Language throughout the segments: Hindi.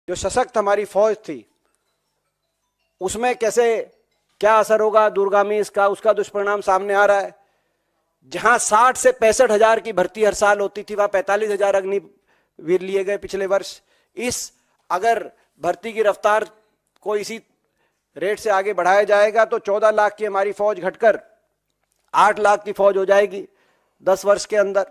जो सशक्त हमारी फौज थी, उसमें कैसे क्या असर होगा दूरगामी इसका, उसका दुष्परिणाम सामने आ रहा है। जहां 60 से 65 हजार की भर्ती हर साल होती थी, वहां 45 हजार अग्निवीर लिए गए पिछले वर्ष। इस अगर भर्ती की रफ्तार को इसी रेट से आगे बढ़ाया जाएगा तो 14 लाख की हमारी फौज घटकर 8 लाख की फौज हो जाएगी 10 वर्ष के अंदर।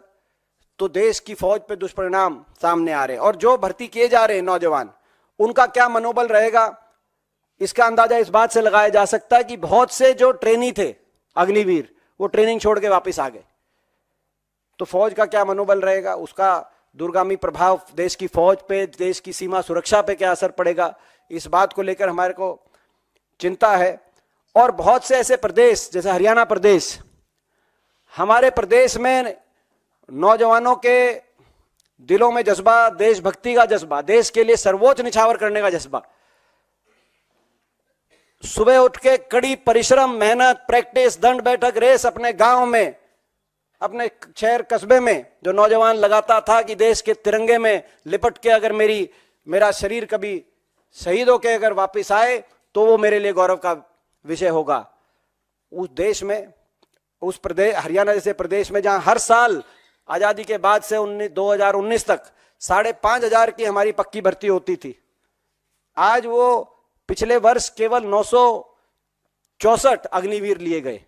तो देश की फौज पे दुष्परिणाम सामने आ रहे हैं। और जो भर्ती किए जा रहे हैं नौजवान, उनका क्या मनोबल रहेगा, इसका अंदाजा इस बात से लगाया जा सकता है कि बहुत से जो ट्रेनी थे अग्निवीर, वो ट्रेनिंग छोड़ के वापस आ गए। तो फौज का क्या मनोबल रहेगा, उसका दूरगामी प्रभाव देश की फौज पे, देश की सीमा सुरक्षा पे क्या असर पड़ेगा, इस बात को लेकर हमारे को चिंता है। और बहुत से ऐसे प्रदेश जैसे हरियाणा प्रदेश, हमारे प्रदेश में नौजवानों के दिलों में जज्बा, देशभक्ति का जज्बा, देश के लिए सर्वोच्च निछावर करने का जज्बा, सुबह उठ के कड़ी परिश्रम, मेहनत, प्रैक्टिस, दंड बैठक, रेस अपने गांव में, अपने शहर कस्बे में जो नौजवान लगाता था कि देश के तिरंगे में लिपट के अगर मेरा शरीर कभी शहीद होके अगर वापस आए तो वो मेरे लिए गौरव का विषय होगा। उस देश में, उस प्रदेश हरियाणा जैसे प्रदेश में जहां हर साल आजादी के बाद से 2019 तक 5,500 की हमारी पक्की भर्ती होती थी, आज वो पिछले वर्ष केवल 964 अग्निवीर लिए गए,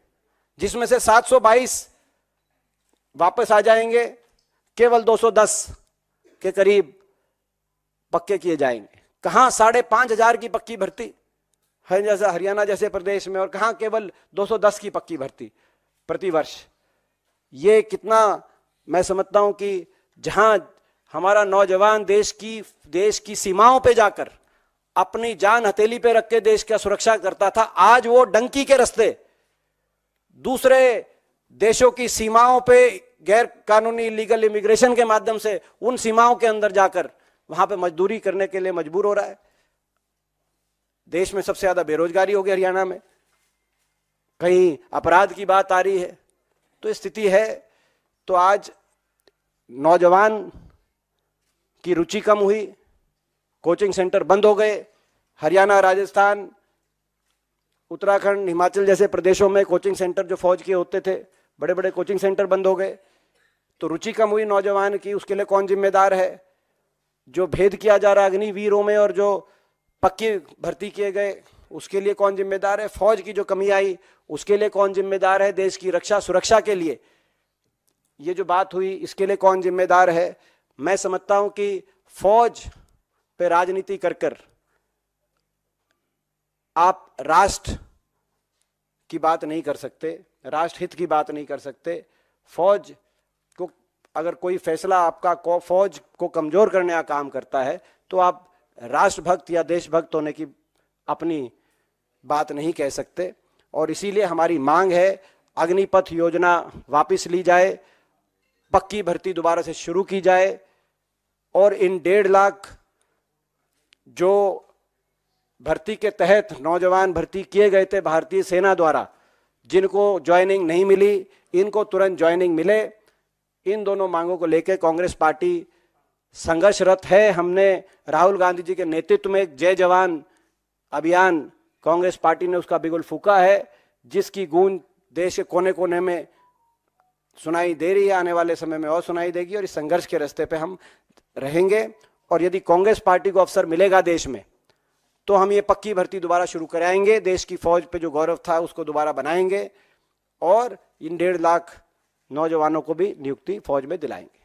जिसमें से 722 वापस आ जाएंगे, केवल 210 के करीब पक्के किए जाएंगे। कहां 5,500 की पक्की भर्ती है जैसा हरियाणा जैसे प्रदेश में, और कहां केवल 210 की पक्की भर्ती प्रति वर्ष। ये कितना, मैं समझता हूं कि जहां हमारा नौजवान देश की सीमाओं पे जाकर अपनी जान हथेली पे रख के देश की सुरक्षा करता था, आज वो डंकी के रास्ते दूसरे देशों की सीमाओं पे गैर कानूनी इलीगल इमिग्रेशन के माध्यम से उन सीमाओं के अंदर जाकर वहां पे मजदूरी करने के लिए मजबूर हो रहा है। देश में सबसे ज्यादा बेरोजगारी हो गई हरियाणा में, कहीं अपराध की बात आ रही है, तो स्थिति है। तो आज नौजवान की रुचि कम हुई, कोचिंग सेंटर बंद हो गए। हरियाणा, राजस्थान, उत्तराखंड, हिमाचल जैसे प्रदेशों में कोचिंग सेंटर जो फौज के होते थे, बड़े बड़े कोचिंग सेंटर बंद हो गए। तो रुचि कम हुई नौजवान की, उसके लिए कौन जिम्मेदार है? जो भेद किया जा रहा है अग्निवीरों में और जो पक्की भर्ती किए गए, उसके लिए कौन जिम्मेदार है? फौज की जो कमी आई, उसके लिए कौन जिम्मेदार है? देश की रक्षा सुरक्षा के लिए ये जो बात हुई, इसके लिए कौन जिम्मेदार है? मैं समझता हूं कि फौज पे राजनीति कर कर आप राष्ट्र की बात नहीं कर सकते, राष्ट्रहित की बात नहीं कर सकते। फौज को अगर कोई फैसला आपका फौज को कमजोर करने का काम करता है तो आप राष्ट्रभक्त या देशभक्त होने की अपनी बात नहीं कह सकते। और इसीलिए हमारी मांग है अग्निपथ योजना वापस ली जाए, पक्की भर्ती दोबारा से शुरू की जाए, और इन 1.5 लाख जो भर्ती के तहत नौजवान भर्ती किए गए थे भारतीय सेना द्वारा, जिनको ज्वाइनिंग नहीं मिली, इनको तुरंत ज्वाइनिंग मिले। इन दोनों मांगों को लेकर कांग्रेस पार्टी संघर्षरत है। हमने राहुल गांधी जी के नेतृत्व में एक जय जवान अभियान कांग्रेस पार्टी ने उसका बिगुल फूंका है, जिसकी गूंज देश के कोने कोने में सुनाई दे रही है, आने वाले समय में और सुनाई देगी। और इस संघर्ष के रास्ते पे हम रहेंगे, और यदि कांग्रेस पार्टी को अवसर मिलेगा देश में तो हम ये पक्की भर्ती दोबारा शुरू कराएंगे, देश की फौज पे जो गौरव था उसको दोबारा बनाएंगे, और इन 1.5 लाख नौजवानों को भी नियुक्ति फौज में दिलाएंगे।